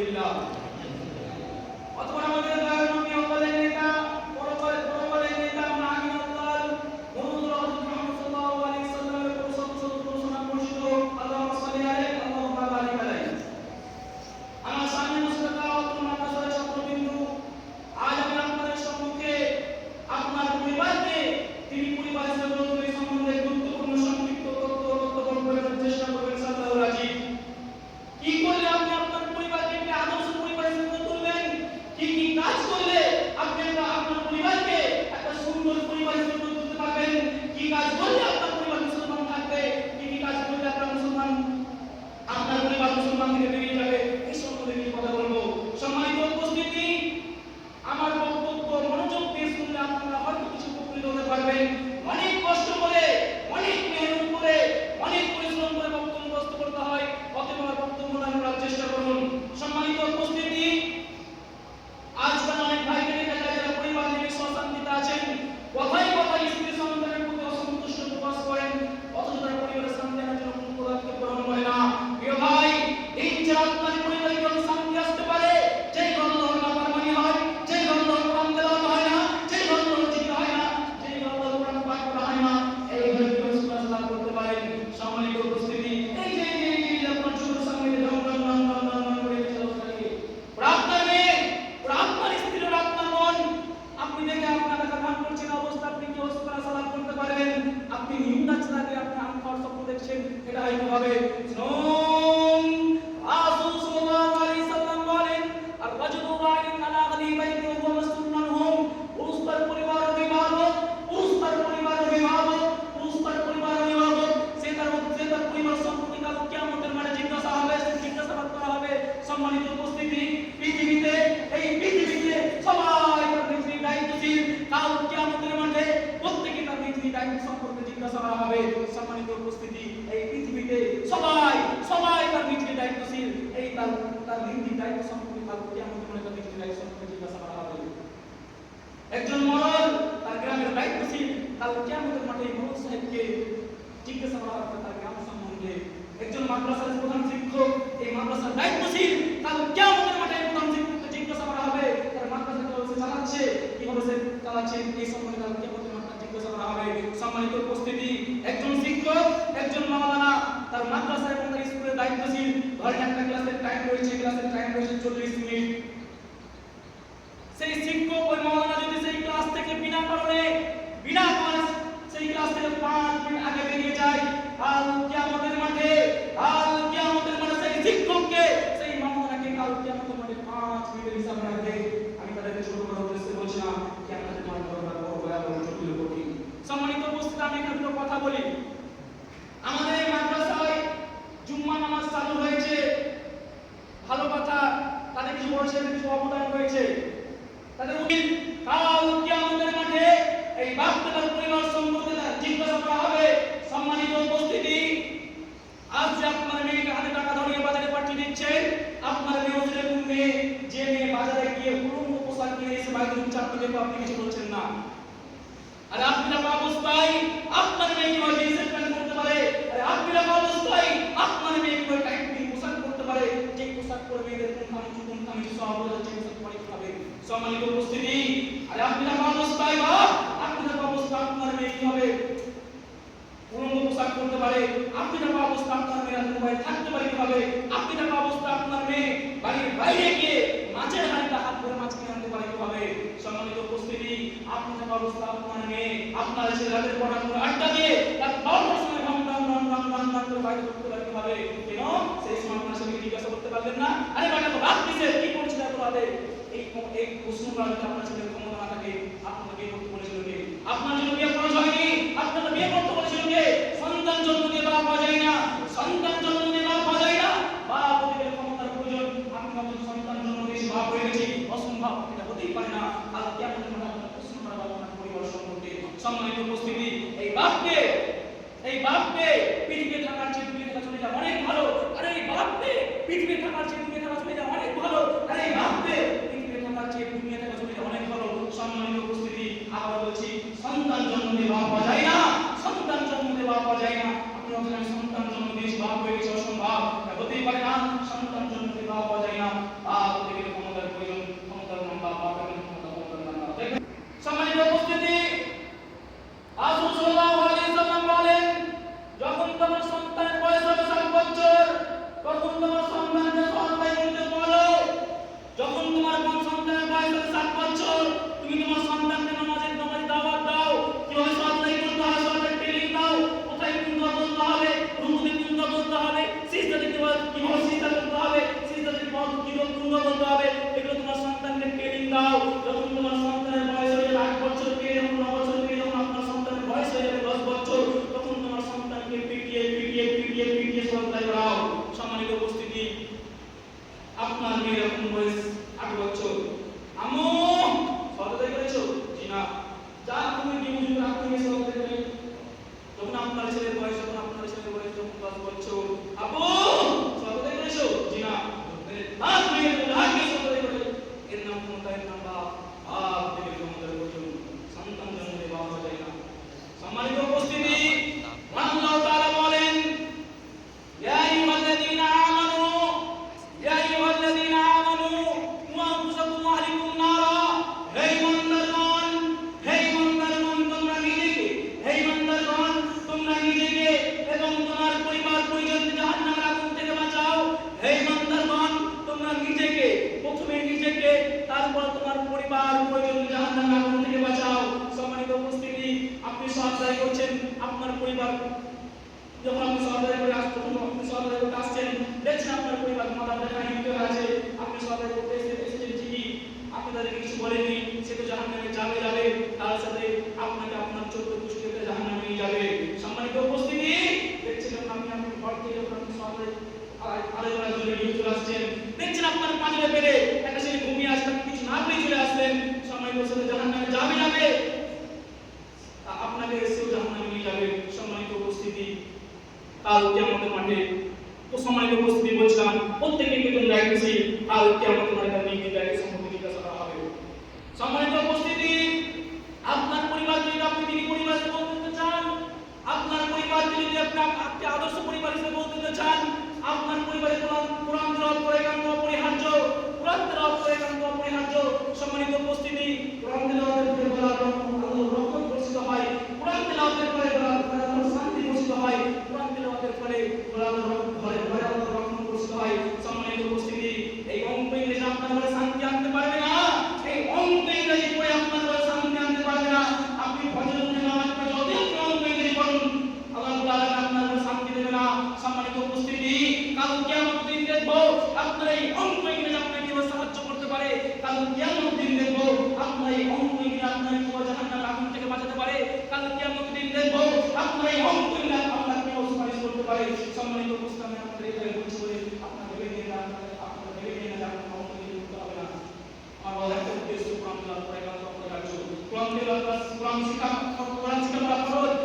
আলহামদুলিল্লাহ। অথবা আমাদের দয়ার নবী আল্লাহর নেতা পরকালের নেতা আমিন আল্লাহ মুহাম্মদ রাসূলুল্লাহ সাল্লাল্লাহু আলাইহি সাল্লামের প্রশংসা বর্ষিত আল্লাহুম্মা সাল্লি আলাইহি আল্লাহুম্মা বারিক আলাইহি। আমার সামনে মুস্তাফা অতুল মাদ্রাসার ছাত্রবৃন্দ, আজ আমি আপনাদের সম্মুখে আপনার পরিবারকে তিনি পরিবারের সদস্যদের সম্বন্ধে গুরুত্বপূর্ণ সংক্ষিপ্ত তথ্য উপস্থাপন করার চেষ্টা করবেন ইনশাআল্লাহ রাজি। কি করলে আপনি আপনার পরিবারকে একটি আদর্শ পরিবারে গড়ে তুলবেন, কি কি কাজ করলে আপনি আপনার পরিবারকে একটা সুন্দর পরিবারে গড়ে তুলতে পারবেন, কি কাজ করলে আপনার পরিবার মুসলমান থাকবে, কি কি কাজ করলে আপনার পরিবার মুসলমান থেকে বেরিয়ে যাবে, এই সম্বন্ধে নিয়ে কথা বলবো। সম্মানিত উপস্থিতি, আমার বক্তব্য মনোযোগ দিয়ে শুনলে আপনারা হয়তো কিছু উপকৃত হতে পারবেন। অনেক কষ্ট করে, অনেক মেহনত করে, অনেক পরিশ্রম করে বক্তব্য মুখস্থ করতে হয়, অতএব আমার বক্তব্য করার চেষ্টা করুন। সম্মানিত উপস্থিতি, আজকাল অনেক ভাইকে দেখা যায় যারা পরিবার নিয়ে অশান্তিতে আছেন, কথায় কথায় স্ত্রী সন্তানের প্রতি অসন্তুষ্ট প্রকাশ করেন, অথচ তারা পরিবারের শান্তি আনার জন্য কোনো পদক্ষেপ গ্রহণ করে না। প্রিয় ভাই, এই যে আপনার পরিবারে যখন শান্তি আসতে পারে, যেই আল্লাহর নাফরমানি হয়, যেই আল্লাহর কোরআন তেলাওয়াত হয় না, যেই আল্লাহর জিকির হয় না, যেই আল্লাহর কোরআন পাঠ করা হয় না, এই ঘরে কেউ সুবহান আল্লাহ করতে পারেন। সম্মানিত উপস্থিতি, এই যে আপনার চোখের সামনে ঢং করে চলতে আপনার মেয়ে, আপনার স্ত্রী, আপনার মন, আপনি দেখে আপনার কাছে ভান করছেন অবস্থা, আপনি কি ওসমান সালাম করতে পারবেন? আপনি নিম্ন চালাকে আপনি আনফার স্বপ্ন দেখছেন, এটা হয়তো হবে রাসূল সাল্লাল্লাহু আলাইহি সাল্লাম বলেন, আর রাজুলু রাইন আলা গনি বাইতি ওয়া মাসতুনাহুম, পুরুষের পরিবার অভিভাবক, পুরুষের পরিবার অভিভাবক, পুরুষের পরিবার অভিভাবক, সে তার পরিবার সম্পর্কে কাল কিয়ামতের মাঠে জিজ্ঞাসাবাদ করা হবে। সম্মানিত উপস্থিতি, পৃথিবীতে সবাই তার নিজের দায়িত্বশীল, কাল কিয়ামতের মাঠে প্রত্যেকে তার নিজের দায়িত্ব সম্পর্কে জিজ্ঞাসা করা হবে। সম্মানিত উপস্থিতি, এই পৃথিবীতে সবাই তার নিজের দায়িত্বশীল, এই তার নিজের দায়িত্ব সম্পর্কে কাল কিয়ামতের মাঠে তার নিজের দায়িত্ব সম্পর্কে জিজ্ঞাসা করা হবে। একজন মরল তার গ্রামের দায়িত্বশীল, কাল কিয়ামতের মাঠে এই মরল সাহেবকে জিজ্ঞাসা করা হবে তার গ্রাম সম্বন্ধে। একজন মাদ্রাসার প্রধান শিক্ষক, এই মাদ্রাসার দায়িত্বশীল, কাল কিয়ামতের মাঠে প্রধান শিক্ষককে জিজ্ঞাসা করা হবে তার মাদ্রাসা কিভাবে চালাচ্ছে, কিভাবে সে চালাচ্ছে, এই সম্বন্ধে কাল কিয়ামতের মাঠে জিজ্ঞাসা করা হবে। সম্মানিত উপস্থিতি, একজন শিক্ষক, একজন মাওলানা তার মাদ্রাসা এবং তার স্কুলের দায়িত্বশীল, ধরেন একটা ক্লাসের টাইম রয়েছে 40 মিনিট, সেই শিক্ষক ওই মাওলানা যদি সেই ক্লাস থেকে বিনা কারণে সেই ক্লাস থেকে 5 মিনিট আগে বেরিয়ে যায়, কাল কিয়ামতের মাঠে সেই শিক্ষককে, সেই মাওলানাকে কাল কিয়ামতের মাঠে 5 মিনিটের হিসাব রাখবে। আমি তাদেরকে ছোট বড় উদ্দেশ্যে বলছি না, কিয়ামতের মাঠে জটিল কঠিন। সম্মানিত উপস্থিতি, আমি এখানে দুটো কথা বলি। আমাদের এই মাদ্রাসায় জুম্মা নামাজ চালু হয়েছে, ভালো কথা, তাদের কিছু বড় ছেলেদের কিছু অবদান রয়েছে, তাদের উচিত কাল কিয়ামতের মাঠে এই বাপকে তার পরিবার সম্পর্কে জিজ্ঞাসা করা হবে। সম্মানিত উপস্থিতি, আজ যে আপনার মেয়েকে হাতে টাকা ধরিয়ে বাজারে পাঠিয়ে দিচ্ছেন, আপনার মেয়ে সেরকম মেয়ে যে মেয়ে বাজারে গিয়ে পুরনো পোশাক কিনে এসে বাইরে চাকরি দেবে, আপনি কিছু বলছেন না। আরে আপনি রাখা অবস্থায় আপনার মেয়ে কিভাবে জিন্সের প্যান্ট পরতে পারে? আরে আপনি রাখা অবস্থায় আপনার মেয়ে কিভাবে টাইট ফিটিং পোশাক পরতে পারে? যে পোশাক পরে মেয়েদের কোন কামিজ সব বলে যে পোশাক পরে কিভাবে? সম্মানিত উপস্থিতি, আরে আপনি রাখা অবস্থায় আপনি রাখা অবস্থায় আপনার মেয়ে কিভাবে পুরনো পোশাক পরতে পারে? আপনি রাখা অবস্থায় আপনার মেয়ে মোবাইল থাকতে পারে কিভাবে? আপনি রাখা অবস্থায় আপনার মেয়ে বাড়ির বাইরে গিয়ে মাছের হাঁড়িতে হাত ধরে মাছ কিনে আনতে পারে কিভাবে? সম্মানিত উপস্থিতি, আপনি থাকা অবস্থা আপনার মেয়ে আপনার ছেলেদের পড়াশোনা আড্ডা দিয়ে তার 12টার সময় করে বাইরে করতে পারে কিভাবে? কেন সেই সময় আপনার সাথে জিজ্ঞাসা করতে পারলেন না? আরে বাবা তো রাত দিছে, কি করছিল এত রাতে? এই প্রশ্নটা যদি আপনার ছেলের ক্ষমতা না থাকে, আপনাকে বিয়ে করতে বলেছিল কে? আপনার জন্য বিয়ে খরচ হয়নি, আপনাকে বিয়ে করতে বলেছিল কে? সন্তান জন্ম দিয়ে বাবা পাওয়া যায় না, সন্তান জন্ম দিয়ে বাবা পাওয়া যায় না, বাবা হতে গেলে ক্ষমতার প্রয়োজন। আপনি কত সন্তান জন্ম দিয়েছি, বাবা হয়ে গেছি, অসম্ভব, এটা হতেই পারে না। আর কেমন প্রশ্ন করা বাবা আপনার পরিবার সম্পর্কে। সম্মানিত উপস্থিতি, এই বাপকে পৃথিবীতে থাকার চেয়ে দুনিয়াতে থাকা চলে যাওয়া অনেক ভালো। আরে এই বাপকে পৃথিবীতে থাকার চেয়ে দুনিয়াতে থাকা চলে যাওয়া অনেক ভালো। আরে এই বাপকে পৃথিবীতে থাকার চেয়ে দুনিয়াতে থাকা চলে যাওয়া অনেক ভালো। সম্মানিত উপস্থিতি, আবার বলছি, সন্তান জন্ম দিয়ে বাবা পাওয়া যায় না, সন্তান জন্ম দিয়ে বাবা পাওয়া যায় না। আপনি বলছেন সন্তান জন্ম দিয়েছি, বাবা হয়ে গেছে, অসম্ভব, হতেই পারে না। সন্তান জন্ম দিয়ে বাবা পাওয়া যায় না। আপনার মেয়ের এখন বয়স 8 বছর। আম্মু সহযোগিতা করেছো? জি না। যা তুমি কি বুঝবে আপনি সহযোগিতা করে? যখন আপনার ছেলের বয়স 10 বছর, আব্বু সহযোগিতা করেছো? জি না। হাত মেয়ে হাত মেয়ে সহযোগিতা করে। এর নাম কোন তাই নাম বাপ। বাপ থেকে তোমাদের বলছো সন্তান জন্মে বাবা যায় না। সম্মানিত উপস্থিতি, আল্লাহ তাআলা বলেন ইয়া আইয়ুহাল্লাযীনা আমানু ইয়া আইয়ুহাল্লাযীনা আমানু কুউ আনফুসাকুম ওয়া আহলিকুম নারা। হে ঈমানদারগণ, হে ঈমানদারগণ, তোমরা নিজেকে, হে ঈমানদারগণ, তোমরা নিজেকে এবং তোমার পরিবার পরিজনকে জাহান্নামের আগুন থেকে বাঁচাও। হে ঈমানদারগণ, তোমরা নিজেকে, প্রথমে নিজেকে, তারপর তোমার পরিবার পরিজনকে জাহান্নামের আগুন থেকে বাঁচাও। সম্মানিত উপস্থিতি, আপনি সহায়তা করছেন আপনার পরিবার, যখন আপনি সহায়তা করে আসছেন, আপনি সহায়তা করতে আসছেন, দেখছেন আপনার পরিবার মাথা ব্যথা নিতে আছে, আপনি সহায়তা করতে এসেছেন ঠিকই, আপনি তাদেরকে কিছু বলেননি, সে তো জাহান্নামে যাবে, তার সাথে আপনাকে আপনার 14 পুষ্টিতে জাহান্নামে নিয়ে যাবে। সম্মানিত উপস্থিতি, দেখছেন আপনি আপনার ঘর থেকে যখন আপনি সহায়তা আলোচনার জন্য নিয়ে চলে আসছেন, দেখছেন আপনার পাঁজরে পেরে একটা ছেলে ঘুমিয়ে আসলে কিছু না বলে চলে আসলেন, সম্মানিত সাথে জাহান্নামে যাবে, আপনাকে সেও জাহান্নামে নিয়ে যাবে। সম্মানিত উপস্থিতি, কাল কিয়ামতের মাঠে তো সম্মানিত উপস্থিতি বলছিলাম প্রত্যেককে বেতন দায়িত্বশীল, কাল কিয়ামতের মাঠে তার নিজের দায়িত্ব সম্পর্কে জিজ্ঞাসা করা হবে। সম্মানিত উপস্থিতি, আপনার পরিবার যদি আপনি তিনি পরিবার হিসেবে বলতে চান, আপনার পরিবার যদি আপনি আদর্শ পরিবার হিসেবে বলতে চান, আপনার পরিবারে কোরআন তেলাওয়াত করে একান্ত অপরিহার্য, কোরআন তেলাওয়াত করে একান্ত অপরিহার্য। সম্মানিত উপস্থিতি, কোরআন তেলাওয়াতের পরে বলা আল্লাহর রহমত বর্ষিত হয়, কোরআন তেলাওয়াতের পরে বলা আল্লাহর শান্তি বর্ষিত হয়, কোরআন তেলাওয়াতের পরে বলা আল্লাহর আল্লাহর রহমত বর্ষিত হয়। সম্মানিত উপস্থিতি, এই অঙ্ক ইংরেজি আপনার ঘরে শান্তি আনতে পারবে না, এই অঙ্ক ইংরেজি পড়ে আপনার ঘরে শান্তি আনতে পারবে না। আপনি ফজরের নামাজ পড়ে যতই অঙ্ক ইংরেজি পড়ুন, আল্লাহ তাআলা আপনার ঘরে শান্তি দেবে না। সম্মানিত উপস্থিতি, কাল কিয়ামত দিন দেখবো আপনার এই অঙ্ক ইংরেজি আপনাকে কিভাবে সাহায্য করতে পারে। কাল কিয়ামত দিন দেখবো আপনার এই অঙ্ক ইংরেজি আপনাকে কিভাবে জাহান্নামের আগুন থেকে বাঁচাতে পারে। কাল কিয়ামত দিন দেখবো আপনার এই অঙ্ক ইংরেজি আপনাকে কিভাবে সুপারিশ করতে পারে। সম্মানিত উপস্থিতি, আমি আপনাদের এখানে বলছি বলে আপনারা ভেবে নিয়ে না, আপনারা ভেবে নিয়ে না আপনার অঙ্ক ইংরেজি করতে হবে না। আমার একটা উদ্দেশ্য কোরআন তেলাওয়াত করা, কোরআন তেলাওয়াত, কোরআন শিক্ষা করা ফরজ।